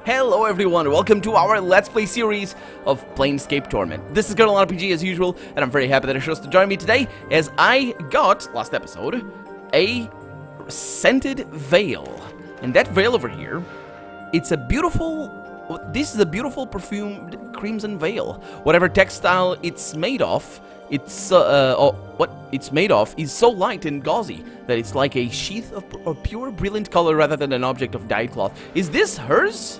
Hello everyone, welcome to our Let's Play series of Planescape Torment. This is Colonel RPG as usual, and I'm very happy that you're chose to join me today, as I got, last episode, a scented veil. And that veil over here, it's a beautiful, this is a beautiful perfumed crimson veil. Whatever textile it's made of, what it's made of is so light and gauzy that it's like a sheath of pure brilliant color rather than an object of dyed cloth. Is this hers?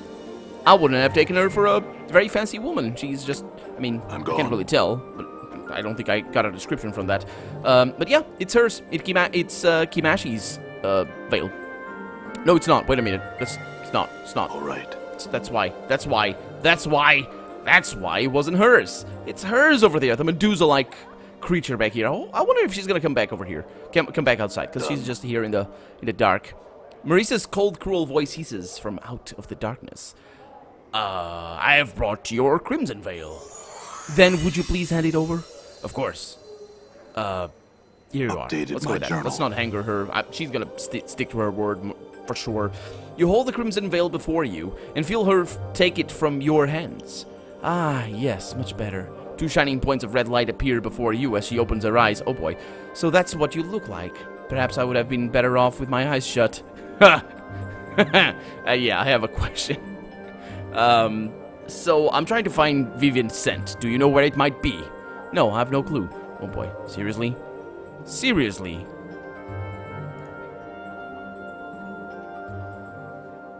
I wouldn't have taken her for a very fancy woman. She's just, I mean, I can't really tell, but I don't think I got a description from that. But yeah, it's hers. It's Kimashi's veil. No, it's not. Wait a minute. It's not. All right. That's why it wasn't hers. It's hers over there, the Medusa-like creature back here. Oh, I wonder if she's gonna come back over here. Come back outside, because she's just here in the dark. Marissa's cold, cruel voice hisses from out of the darkness. I have brought your crimson veil. Then would you please hand it over? Of course. Here you are. Let's go with that. Let's not anger her. She's gonna stick to her word for sure. You hold the crimson veil before you and feel her take it from your hands. Ah, yes, much better. Two shining points of red light appear before you as she opens her eyes. Oh boy. So that's what you look like. Perhaps I would have been better off with my eyes shut. Ha! Yeah, I have a question. So I'm trying to find Vivian's scent. Do you know where it might be? No, I have no clue. Oh boy. Seriously? Seriously?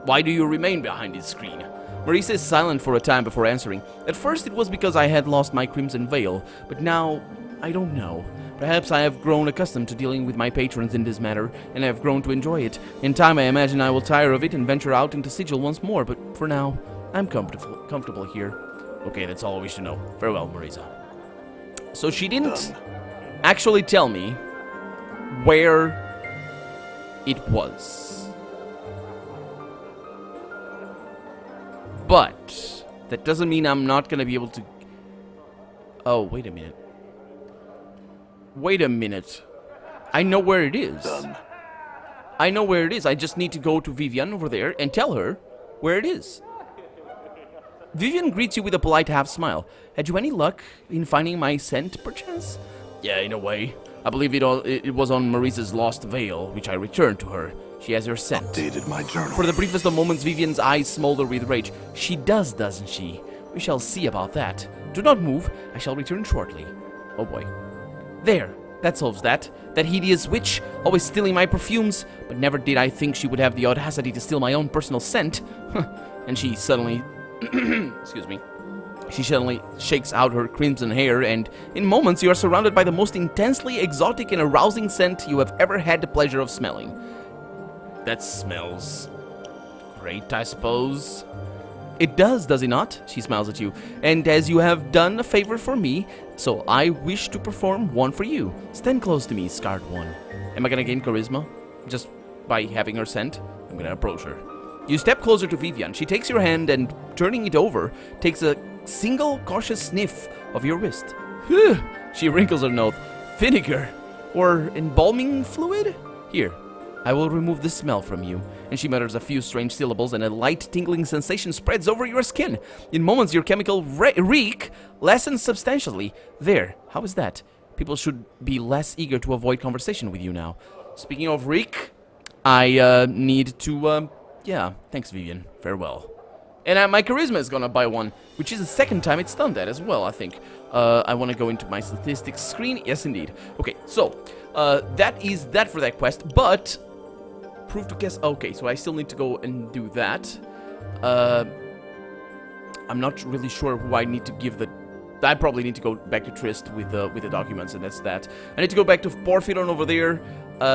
Why do you remain behind this screen? Marissa is silent for a time before answering. At first it was because I had lost my crimson veil, but now, I don't know. Perhaps I have grown accustomed to dealing with my patrons in this manner, and I have grown to enjoy it. In time I imagine I will tire of it and venture out into Sigil once more, but for now, I'm comfortable here. Okay, that's all we should know. Farewell, Marissa. So she didn't actually tell me where it was. But that doesn't mean I'm not going to be able to... Oh, wait a minute. Wait a minute. I know where it is. I know where it is. I just need to go to Vivian over there and tell her where it is. Vivian greets you with a polite half-smile. Had you any luck in finding my scent, perchance? Yeah, in a way. I believe it was on Marissa's lost veil, which I returned to her. She has your scent. Updated my journal. For the briefest of moments, Vivian's eyes smolder with rage. She does, doesn't she? We shall see about that. Do not move. I shall return shortly. Oh boy. There. That solves that. That hideous witch, always stealing my perfumes, but never did I think she would have the audacity to steal my own personal scent. And she suddenly... excuse me. She suddenly shakes out her crimson hair, and in moments you are surrounded by the most intensely exotic and arousing scent you have ever had the pleasure of smelling. That smells great, I suppose. It does it not? She smiles at you. And as you have done a favor for me, so I wish to perform one for you. Stand close to me, scarred one. Am I gonna gain charisma? Just by having her scent? I'm gonna approach her. You step closer to Vivian. She takes your hand and, turning it over, takes a single cautious sniff of your wrist. Whew. She wrinkles her nose. Vinegar? Or embalming fluid? Here. I will remove the smell from you. And she mutters a few strange syllables, and a light tingling sensation spreads over your skin. In moments, your chemical reek lessens substantially. There. How is that? People should be less eager to avoid conversation with you now. Speaking of reek, I need to, yeah, thanks, Vivian. Farewell. And my charisma is gonna buy one, which is the second time it's done that as well, I think. I want to go into my statistics screen. Yes, indeed. Okay, so, that is that for that quest, but... Prove to guess. Okay, so I still need to go and do that. I'm not really sure who I need to give the... I probably need to go back to Trist with the documents, and that's that. I need to go back to Porphyron over there.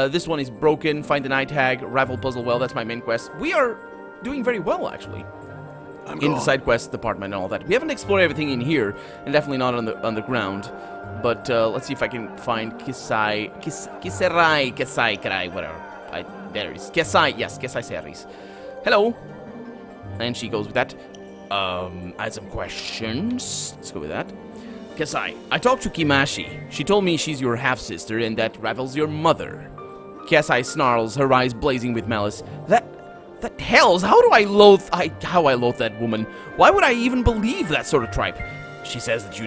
This one is broken. Find the night hag. Ravel puzzle well. That's my main quest. We are doing very well, actually. In the side quest department and all that. We haven't explored everything in here, and definitely not on the ground. But let's see if I can find Kiserai, whatever. There it is. Kesai, yes, Kesai Series. Hello. And she goes with that. I had some questions. Let's go with that. Kesai, I talked to Kimashi. She told me she's your half-sister and that Ravel's your mother. Kesai snarls, her eyes blazing with malice. The hells! How do I loathe... how I loathe that woman. Why would I even believe that sort of tripe? She says that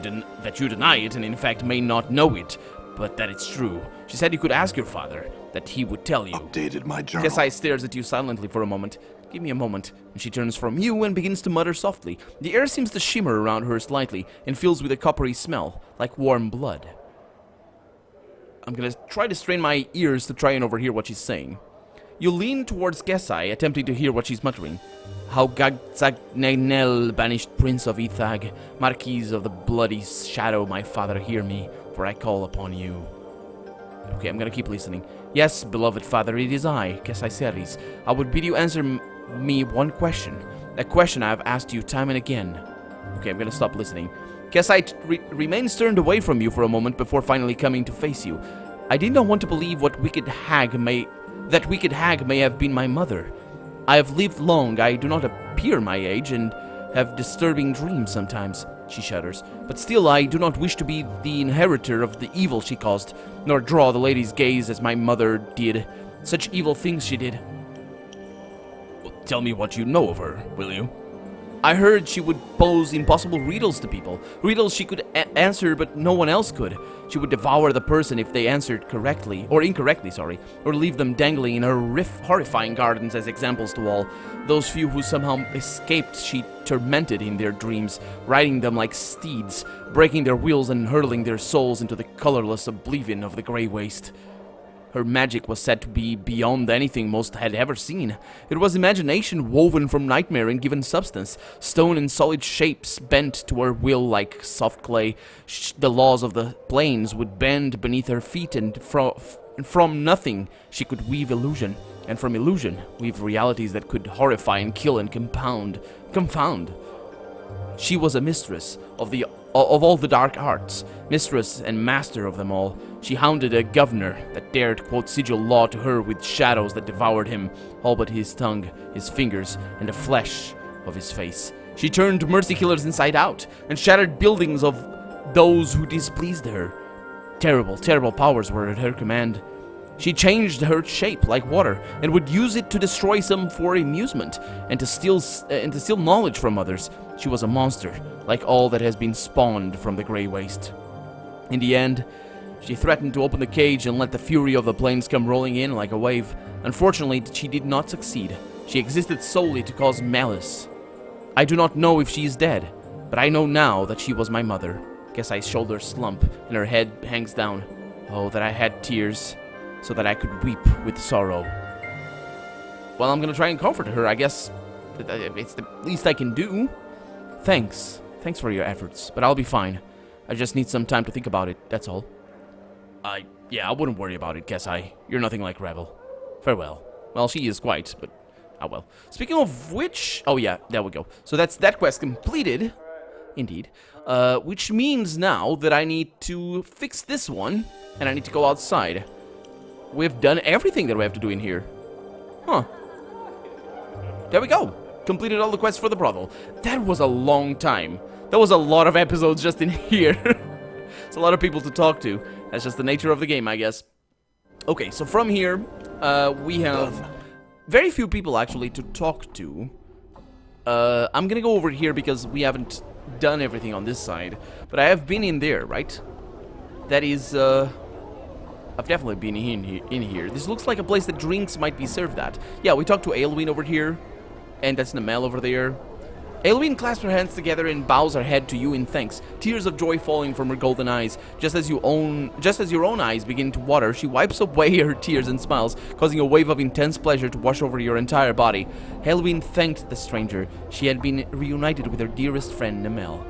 you deny it and in fact may not know it, but that it's true. She said you could ask your father, that he would tell you. Updated my journal. Kesai stares at you silently for a moment. Give me a moment. And she turns from you and begins to mutter softly. The air seems to shimmer around her slightly and fills with a coppery smell, like warm blood. I'm gonna try to strain my ears to try and overhear what she's saying. You lean towards Kesai, attempting to hear what she's muttering. How Gagzagnel, banished prince of Ithag, marquis of the bloody shadow, my father, hear me, for I call upon you. Okay, I'm gonna keep listening. Yes, beloved father, it is I, Kesai Seris. I would bid you answer me one question. A question I have asked you time and again. Okay, I'm gonna stop listening. Kesai remains turned away from you for a moment before finally coming to face you. I did not want to believe that wicked hag may have been my mother. I have lived long, I do not appear my age, and have disturbing dreams sometimes, she shudders. But still I do not wish to be the inheritor of the evil she caused, nor draw the lady's gaze as my mother did. Such evil things she did. Well, tell me what you know of her, will you? I heard she would pose impossible riddles to people. Riddles she could answer but no one else could. She would devour the person if they answered correctly, or incorrectly, or leave them dangling in her horrifying gardens as examples to all. Those few who somehow escaped she tormented in their dreams, riding them like steeds, breaking their wheels and hurling their souls into the colorless oblivion of the grey waste. Her magic was said to be beyond anything most had ever seen. It was imagination woven from nightmare and given substance, stone and solid shapes bent to her will like soft clay. The laws of the plains would bend beneath her feet, and from nothing she could weave illusion, and from illusion weave realities that could horrify and kill and confound. She was a mistress of all the dark arts, mistress and master of them all. She hounded a governor that dared quote sigil law to her with shadows that devoured him, all but his tongue, his fingers, and the flesh of his face. She turned mercy killers inside out, and shattered buildings of those who displeased her. Terrible, terrible powers were at her command. She changed her shape like water, and would use it to destroy some for amusement, and to steal knowledge from others. She was a monster, like all that has been spawned from the grey waste. In the end, she threatened to open the cage and let the fury of the plains come rolling in like a wave. Unfortunately, she did not succeed. She existed solely to cause malice. I do not know if she is dead, but I know now that she was my mother. Kesai's shoulders slump, and her head hangs down. Oh, that I had tears, so that I could weep with sorrow. Well, I'm gonna try and comfort her, I guess. It's the least I can do. Thanks for your efforts, but I'll be fine. I just need some time to think about it, that's all. Yeah, I wouldn't worry about it, Kesai. You're nothing like Rebel. Farewell. Well, she is quite, but oh well. Speaking of which, oh yeah, there we go. So that's that quest completed, indeed. Which means now that I need to fix this one, and I need to go outside. We've done everything that we have to do in here. Huh. There we go. Completed all the quests for the brothel. That was a long time. That was a lot of episodes just in here. It's a lot of people to talk to. That's just the nature of the game, I guess. Okay, so from here, we have very few people actually to talk to. I'm gonna go over here because we haven't done everything on this side. But I have been in there, right? That is, I've definitely been in here. This looks like a place that drinks might be served at. Yeah, we talked to Aelwyn over here. And that's Namel over there. Aelwyn clasps her hands together and bows her head to you in thanks, tears of joy falling from her golden eyes. Just as your own eyes begin to water, she wipes away her tears and smiles, causing a wave of intense pleasure to wash over your entire body. Aelwyn thanked the stranger. She had been reunited with her dearest friend, Namel.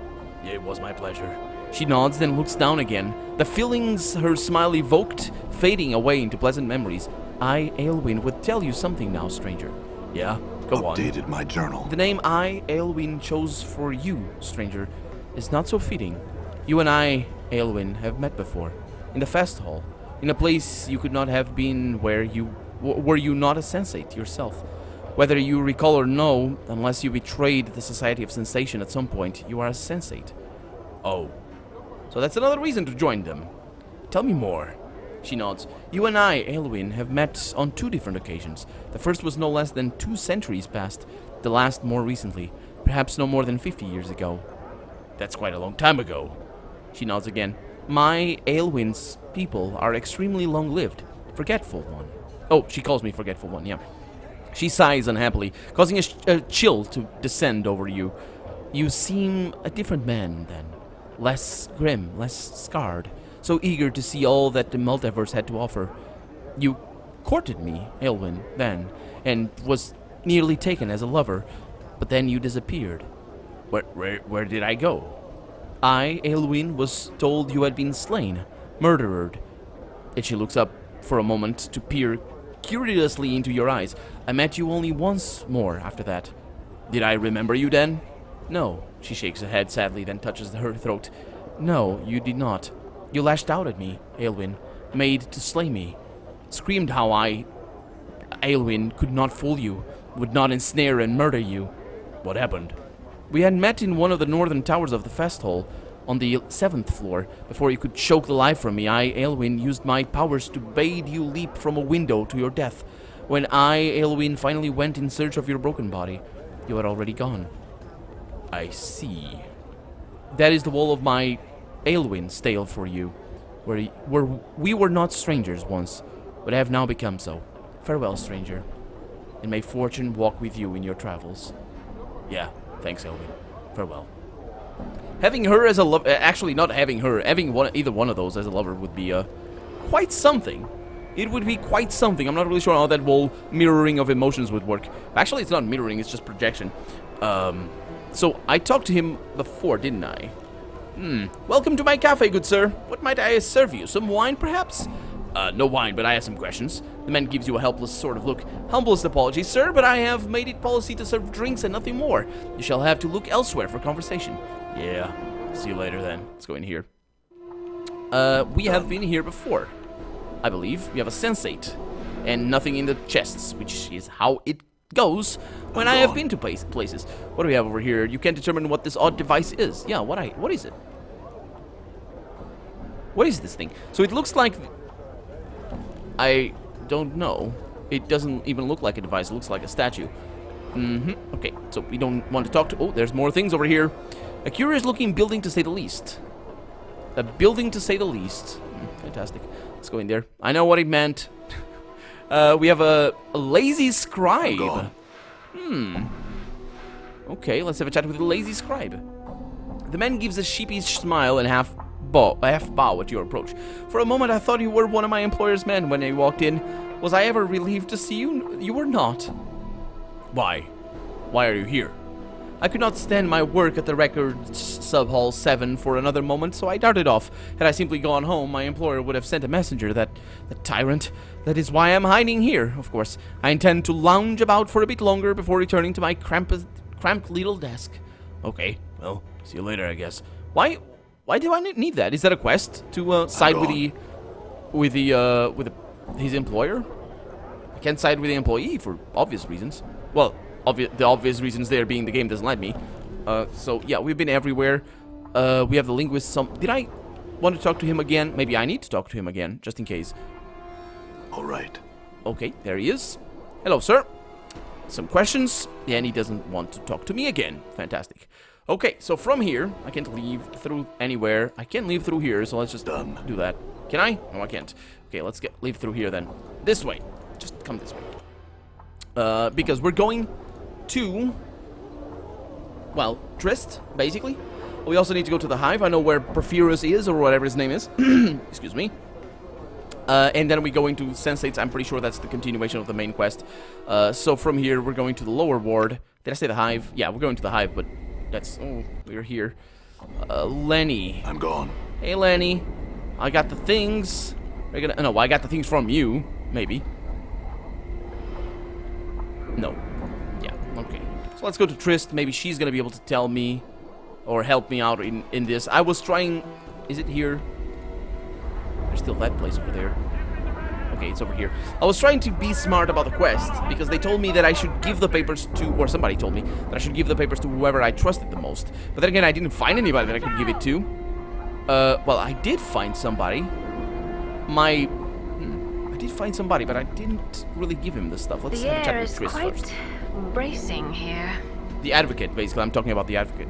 It was my pleasure. She nods, then looks down again, the feelings her smile evoked fading away into pleasant memories. I, Aelwyn, would tell you something now, stranger. Yeah? Go on. Updated my journal. The name I, Aelwyn, chose for you, stranger, is not so fitting. You and I, Aelwyn, have met before. In the fest hall. In a place you could not have been were you not a sensate yourself. Whether you recall or no, unless you betrayed the Society of Sensation at some point, you are a sensate. Oh. So that's another reason to join them. Tell me more. She nods. You and I, Aelwyn, have met on 2 different occasions. The first was no less than 2 centuries past. The last more recently. Perhaps no more than 50 years ago. That's quite a long time ago. She nods again. My Aelwyn's people are extremely long-lived. Forgetful one. Oh, she calls me Forgetful One, yeah. She sighs unhappily, causing a chill to descend over you. You seem a different man, then. Less grim, less scarred. So eager to see all that the multiverse had to offer. You courted me, Aelwyn, then, and was nearly taken as a lover, but then you disappeared. Where did I go? I, Aelwyn, was told you had been slain, murdered. And she looks up for a moment to peer curiously into your eyes. I met you only once more after that. Did I remember you then? No. She shakes her head sadly, then touches her throat. No, you did not. You lashed out at me, Aelwyn, made to slay me. Screamed how I, Aelwyn, could not fool you, would not ensnare and murder you. What happened? We had met in one of the northern towers of the fest hall, on the 7th floor. Before you could choke the life from me, I, Aelwyn, used my powers to bade you leap from a window to your death. When I, Aelwyn, finally went in search of your broken body, you had already gone. I see. That is the wall of my Aelwyn's tale for you, where we were not strangers once, but have now become so. Farewell, stranger, and may fortune walk with you in your travels. Yeah, thanks, Aelwyn. Farewell. Having her as a lover, actually not having her, having either one of those as a lover would be quite something. It would be quite something. I'm not really sure how that whole mirroring of emotions would work. Actually, it's not mirroring, it's just projection. So I talked to him before, didn't I? Welcome to my cafe, good sir. What might I serve you? Some wine, perhaps? No wine, but I have some questions. The man gives you a helpless sort of look. Humblest apologies, sir, but I have made it policy to serve drinks and nothing more. You shall have to look elsewhere for conversation. Yeah, see you later then. Let's go in here. We have been here before, I believe. We have a sensate, and nothing in the chests, which is how it goes when I have been to places. What do we have over here? You can't determine what this odd device is. Yeah, what is it? What is this thing? So it looks like... I don't know. It doesn't even look like a device. It looks like a statue. Okay, so we don't want to talk to... Oh, there's more things over here. A curious-looking building, to say the least. A building, to say the least. Fantastic. Let's go in there. I know what it meant. We have a lazy scribe. Okay, let's have a chat with the lazy scribe. The man gives a sheepish smile and half bow at your approach. For a moment, I thought you were one of my employer's men when I walked in. Was I ever relieved to see you? You were not. Why? Why are you here? I could not stand my work at the records sub-hall 7 for another moment, so I darted off. Had I simply gone home, my employer would have sent a messenger, that tyrant. That is why I'm hiding here, of course. I intend to lounge about for a bit longer before returning to my cramped little desk. Okay, well, see you later, I guess. Why do I need that? Is that a quest to side with his employer? I can't side with the employee for obvious reasons. Well, the obvious reasons there being the game doesn't let me. So yeah, we've been everywhere. We have the linguist. Did I want to talk to him again? Maybe I need to talk to him again, just in case. All right. Okay, there he is. Hello, sir. Some questions, and he doesn't want to talk to me again. Fantastic. Okay, so from here, I can't leave through anywhere. I can't leave through here, so let's just do that. Can I? No, I can't. Okay, let's leave through here then. This way. Just come this way. Because we're going to, well, Trist, basically. We also need to go to the Hive. I know where Porphyrius is, or whatever his name is. Excuse me. And then we go into Sensates. I'm pretty sure that's the continuation of the main quest. So from here, we're going to the lower ward. Did I say the Hive? Yeah, we're going to the Hive, but that's... Oh, we're here. Lenny. I'm gone. Hey, Lenny. I got the things. No, I got the things from you. Maybe. No. Yeah, okay. So let's go to Trist. Maybe she's going to be able to tell me or help me out in this. I was trying... Is it here? There's still that place over there. Okay, it's over here. I was trying to be smart about the quest, because they told me that I should give the papers to, or somebody told me that I should give the papers to whoever I trusted the most. But then again, I didn't find anybody that I could give it to. Well, I did find somebody. My did find somebody, but I didn't really give him the stuff. Let's The have a chat air with is Trist quite first. bracing here. The advocate, basically. I'm talking about the advocate.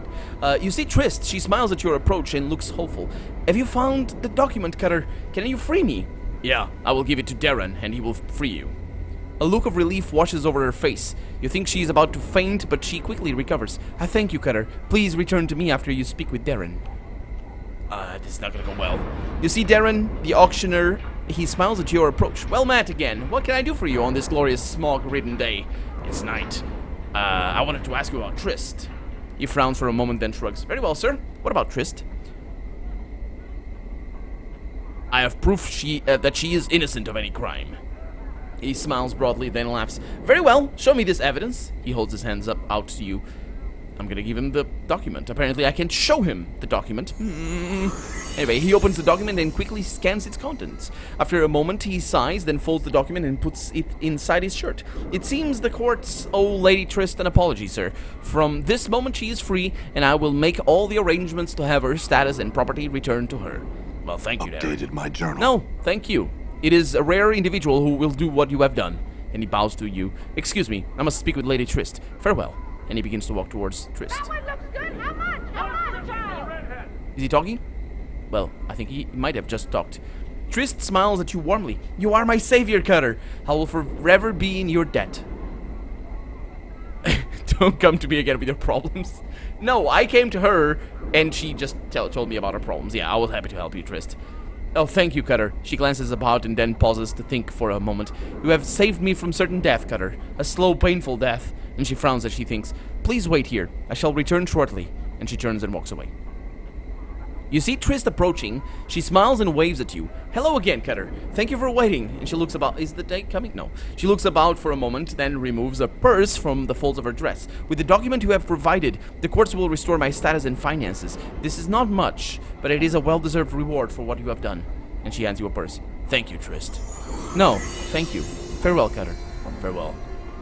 You see Trist. She smiles at your approach and looks hopeful. Have you found the document, Cutter? Can you free me? Yeah, I will give it to Darren, and he will free you. A look of relief washes over her face. You think she is about to faint, but she quickly recovers. I thank you, Cutter. Please return to me after you speak with Darren. This is not gonna go well. You see Darren, the auctioneer. He smiles at your approach. Well met again. What can I do for you on this glorious smog-ridden day? It's night. I wanted to ask you about Trist. He frowns for a moment, then shrugs. Very well, sir. What about Trist? I have proof that she is innocent of any crime. He smiles broadly, then laughs. Very well, show me this evidence. He holds his hands out to you. I'm gonna give him the document. Apparently I can show him the document. Anyway, he opens the document and quickly scans its contents. After a moment, he sighs, then folds the document and puts it inside his shirt. It seems the courts owe Lady Trist an apology, sir. From this moment she is free, and I will make all the arrangements to have her status and property returned to her. Well, thank you, Darren. Updated my journal. No, thank you. It is a rare individual who will do what you have done. And he bows to you. Excuse me, I must speak with Lady Trist. Farewell. And he begins to walk towards Trist. That one looks good. How much? How much? Is he talking? Well, I think he might have just talked. Trist smiles at you warmly. You are my savior, Cutter. I will forever be in your debt. Don't come to me again with your problems. No, I came to her, and she just told me about her problems. Yeah, I was happy to help you, Trist. Oh, thank you, Cutter. She glances about and then pauses to think for a moment. You have saved me from certain death, Cutter. A slow, painful death. And she frowns as she thinks. Please wait here. I shall return shortly. And she turns and walks away. You see Trist approaching. She smiles and waves at you. Hello again, Cutter. Thank you for waiting. And she looks about. Is the day coming? No. She looks about for a moment, then removes a purse from the folds of her dress. With the document you have provided, the courts will restore my status and finances. This is not much, but it is a well-deserved reward for what you have done. And she hands you a purse. Thank you, Trist. No, thank you. Farewell, Cutter. Farewell.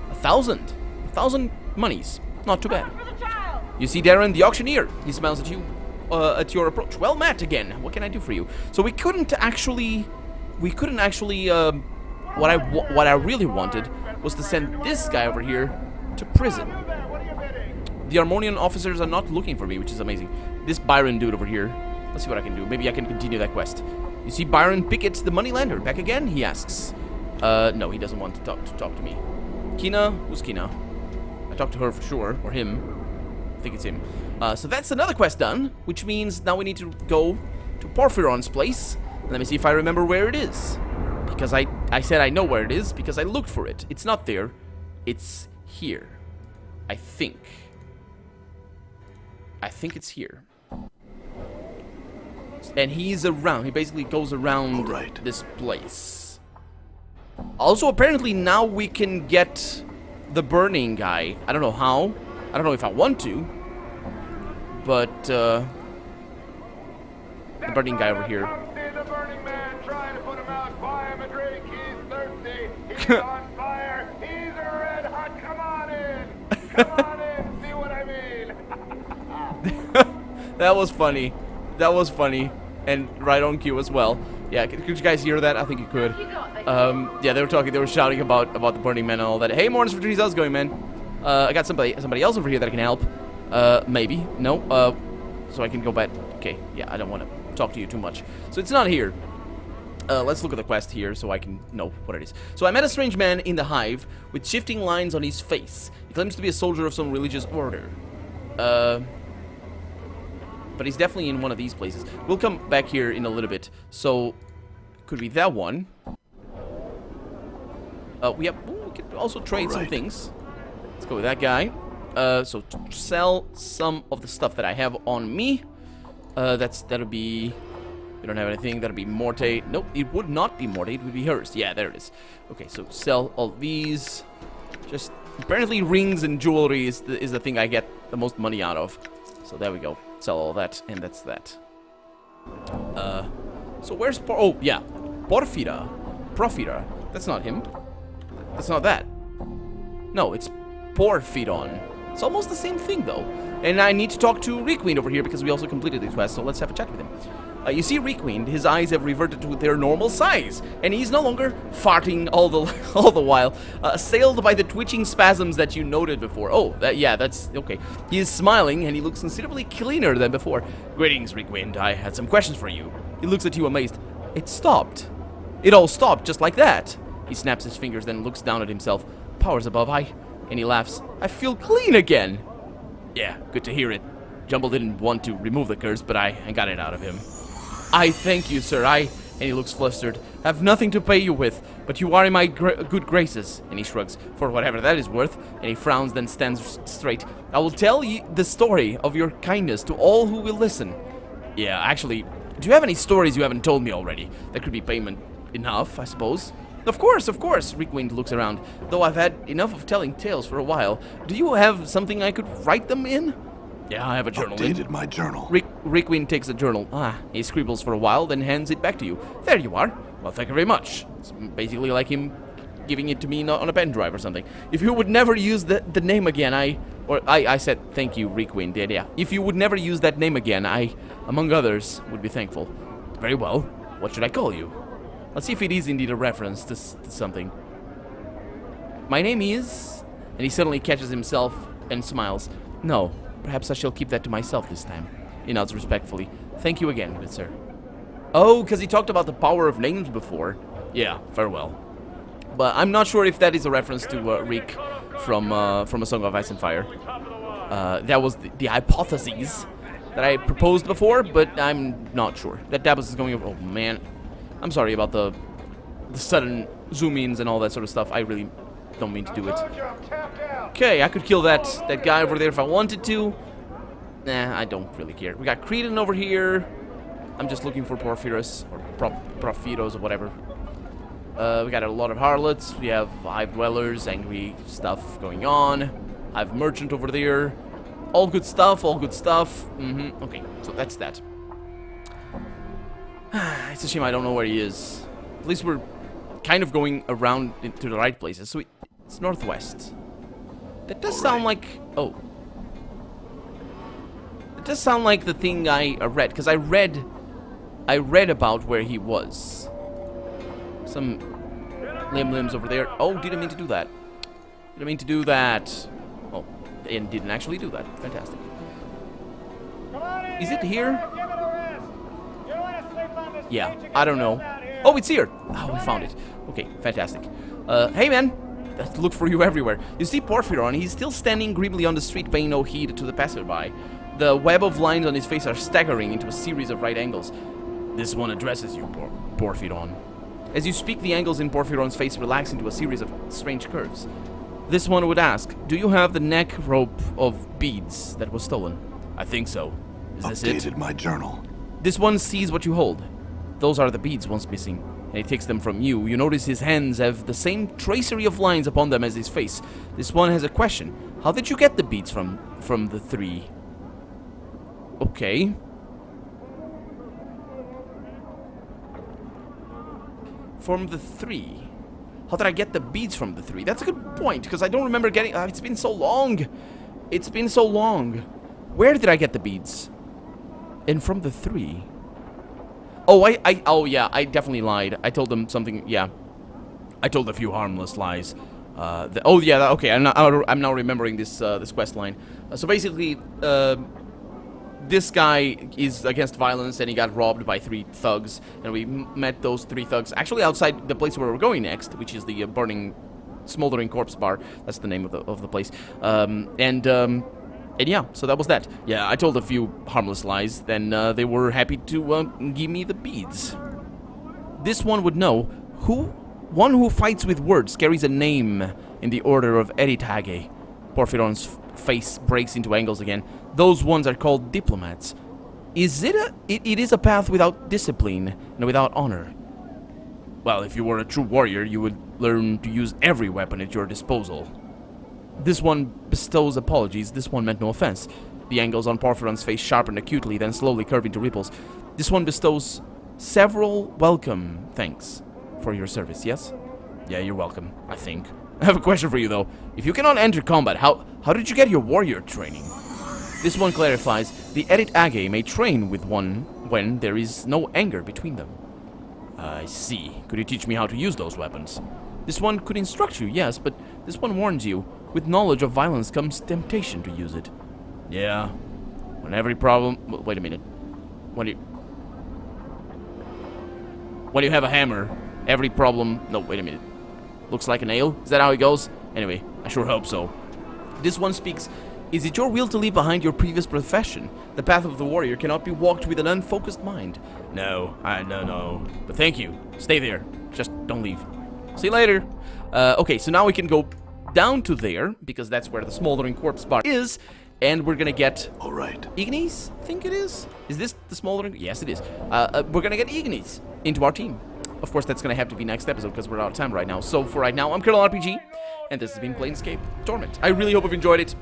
1,000. 1,000 monies. Not too bad. You see Darren, the auctioneer. He smiles at you. At your approach. Well met again. What can I do for you? So we couldn't actually what I really wanted was to send this guy over here to prison. The Harmonian officers are not looking for me, which is amazing. This Byron dude over here. Let's see what I can do. Maybe I can continue that quest. You see Byron Pickett, the moneylender, back again? He asks. No, he doesn't want to talk to me. Kina? Who's Kina? I talked to her for sure, or him. I think it's him. So that's another quest done, which means now we need to go to Porphyron's place. Let me see if I remember where it is. Because I said I know where it is, because I looked for it. It's not there. It's here. I think. I think it's here. And he's around. He basically goes around this place. Also, apparently now we can get the burning guy. I don't know how. I don't know if I want to. But, the burning guy over here. The burning man trying to put him out. Buy him a drink. He's thirsty. He's on fire. He's a red hot. Come on in. Come on in. See what I mean? That was funny. That was funny. And right on cue as well. Yeah, could you guys hear that? I think you could. Yeah, they were shouting about the burning man and all that. Hey, Mornings for Trees, how's it going, man? I got somebody else over here that I can help. Maybe. No. So I can go back. Okay, yeah, I don't want to talk to you too much. So it's not here. Let's look at the quest here so I can know what it is. So I met a strange man in the hive with shifting lines on his face. He claims to be a soldier of some religious order. But he's definitely in one of these places. We'll come back here in a little bit. So, could be that one. We can also trade some things. Let's go with that guy. So to sell some of the stuff that I have on me. That'll be. We don't have anything. That'll be Morte. Nope, it would not be Morte. It would be hers. Yeah, there it is. Okay, so sell all these. Just apparently rings and jewelry is the thing I get the most money out of. So there we go. Sell all that, and that's that. So where's oh yeah, Profira. That's not him. That's not that. No, it's Porphyron. It's almost the same thing though. And I need to talk to Requeen over here because we also completed this quest. So let's have a chat with him. You see Requiem, his eyes have reverted to their normal size, and he's no longer farting all the all the while, assailed by the twitching spasms that you noted before. Oh, that's okay. He is smiling, and he looks considerably cleaner than before. Greetings, Requiem. I had some questions for you. He looks at you amazed. It stopped. It all stopped just like that. He snaps his fingers, then looks down at himself. Powers above, and he laughs. I feel clean again. Yeah, good to hear it. Jumble didn't want to remove the curse, but I got it out of him. I thank you, sir. And he looks flustered. Have nothing to pay you with, but you are in my good graces. And he shrugs, for whatever that is worth. And he frowns, then stands straight. I will tell you the story of your kindness to all who will listen. Yeah, actually, do you have any stories you haven't told me already? That could be payment enough, I suppose. Of course, Requiem looks around. Though I've had enough of telling tales for a while. Do you have something I could write them in? Yeah, I have a journal. Updated my journal. Requiem takes a journal. He scribbles for a while, then hands it back to you. There you are. Well, thank you very much. It's basically like him giving it to me on a pen drive or something. If you would never use the name again, I said thank you, Requiem did, yeah. If you would never use that name again, I, among others, would be thankful. Very well. What should I call you? Let's see if it is indeed a reference to something. My name is... And he suddenly catches himself and smiles. No, perhaps I shall keep that to myself this time. He nods respectfully. Thank you again, good sir. Oh, because he talked about the power of names before. Yeah, farewell. But I'm not sure if that is a reference to Rick from A Song of Ice and Fire. That was the hypothesis that I proposed before, but I'm not sure. That Dabos is going over... Oh, man. I'm sorry about the sudden zoom-ins and all that sort of stuff. I really don't mean to do it. Okay, I could kill that guy over there if I wanted to. Nah, I don't really care. We got Creedon over here. I'm just looking for Porphyros, or Prophetos, or whatever. We got a lot of harlots. We have hive dwellers, angry stuff going on. I have merchant over there. All good stuff, all good stuff. Okay, so that's that. It's a shame I don't know where he is. At least we're kind of going around to the right places. So it's northwest. That does sound like... Oh. It does sound like the thing I read. Because I read about where he was. Some limbs over there. Oh, didn't mean to do that. Didn't mean to do that. Oh, and didn't actually do that. Fantastic. Is it here? Yeah, I don't know. Oh, it's here. Oh, we found it. Okay, fantastic. Hey, man. Look for you everywhere. You see Porphyron. He's still standing grimly on the street, paying no heed to the passerby. The web of lines on his face are staggering into a series of right angles. This one addresses you, Porphyron. As you speak, the angles in Porphyron's face relax into a series of strange curves. This one would ask, do you have the neck rope of beads that was stolen? I think so. Is this it? Updated my journal. This one sees what you hold. Those are the beads once missing, and he takes them from you. You notice his hands have the same tracery of lines upon them as his face. This one has a question. How did you get the beads from the three? Okay. From the three. How did I get the beads from the three? That's a good point, because I don't remember getting... it's been so long. It's been so long. Where did I get the beads? And from the three... Oh, yeah, I definitely lied. I told them something, yeah. I told a few harmless lies. Okay, I'm now remembering this quest line. So basically, this guy is against violence, and he got robbed by 3 thugs, and we met those 3 thugs actually outside the place where we're going next, which is the burning, smoldering corpse bar. That's the name of the place. And yeah, so that was that. Yeah, I told a few harmless lies, then they were happy to give me the beads. This one would know. One who fights with words carries a name in the order of Eritage. Porphyron's face breaks into angles again. Those ones are called diplomats. It is a path without discipline and without honor. Well, if you were a true warrior, you would learn to use every weapon at your disposal. This one bestows apologies. This one meant no offense. The angles on Porphyron's face sharpened acutely, then slowly curve into ripples. This one bestows several welcome thanks for your service, yes? Yeah, you're welcome, I think. I have a question for you, though. If you cannot enter combat, how did you get your warrior training? This one clarifies. The Edit Age may train with one when there is no anger between them. I see. Could you teach me how to use those weapons? This one could instruct you, yes, but this one warns you. With knowledge of violence comes temptation to use it. Yeah. When every problem... Wait a minute. When you have a hammer, every problem... No, wait a minute. Looks like a nail? Is that how it goes? Anyway, I sure hope so. This one speaks... Is it your will to leave behind your previous profession? The path of the warrior cannot be walked with an unfocused mind. No. But thank you. Stay there. Just don't leave. See you later. Okay, so now we can go down to there, because that's where the smoldering corpse bar is, and we're gonna get... All right. Ignis, I think it is? Is this the smoldering? Yes, it is. We're gonna get Ignis into our team. Of course, that's gonna have to be next episode, because we're out of time right now. So, for right now, I'm Colonel RPG, and this has been Planescape Torment. I really hope you've enjoyed it.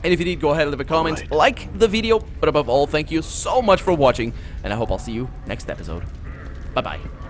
And if you did, go ahead and leave a comment, Right. like the video, but above all, thank you so much for watching, and I hope I'll see you next episode. Bye-bye.